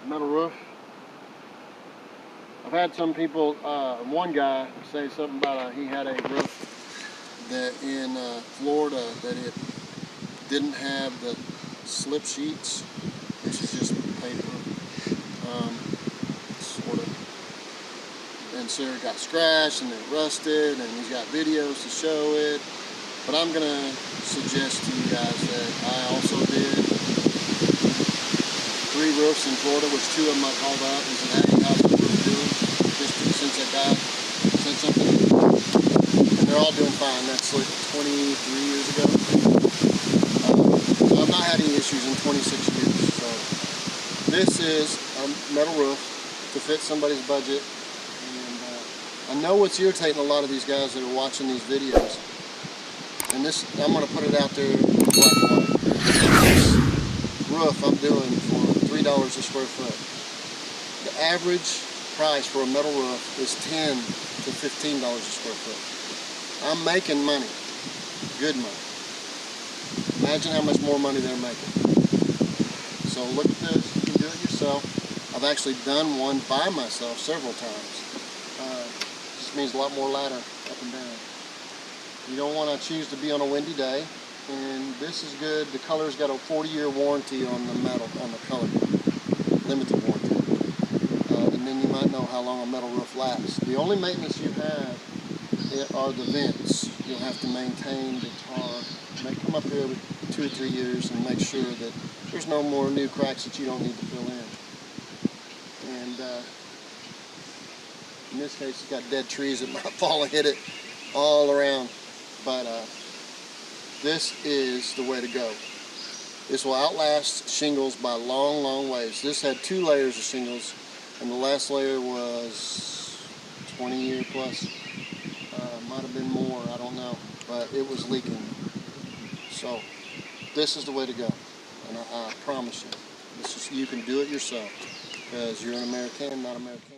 Metal roof. I've had some people, one guy say something about he had a roof that in Florida that it didn't have the slip sheets, which is just paper, sort of. And so it got scratched and it rusted, and he's got videos to show it. But I'm gonna suggest to you guys that I also did 3 roofs in Florida, which 2 of them I called out and said, hey, how's the roof doing? Just since I got, said something. And they're all doing fine. That's like 23 years ago. I've not had any issues in 26 years. So this is a metal roof to fit somebody's budget. And I know what's irritating a lot of these guys that are watching these videos. And this, I'm going to put it out there in black and white. This roof I'm doing for $3 a square foot. The average price for a metal roof is $10 to $15 a square foot. I'm making money, good money. Imagine how much more money they're making. So look at this, you can do it yourself. I've actually done one by myself several times. Just means a lot more ladder up and down. You don't want to choose to be on a windy day. And this is good. The color's got a 40-year warranty on the metal, on the color, limited warranty. And then you might know how long a metal roof lasts. The only maintenance you have are the vents. You'll have to maintain the tar. Come up here every 2 or 3 years and make sure that there's no more new cracks that you don't need to fill in. And in this case, it's got dead trees that might fall and hit it all around. But this is the way to go. This will outlast shingles by long, long ways. This had 2 layers of shingles, and the last layer was 20 year plus. Might have been more, I don't know, but it was leaking. So this is the way to go, and I promise you, you can do it yourself because you're an American, not American.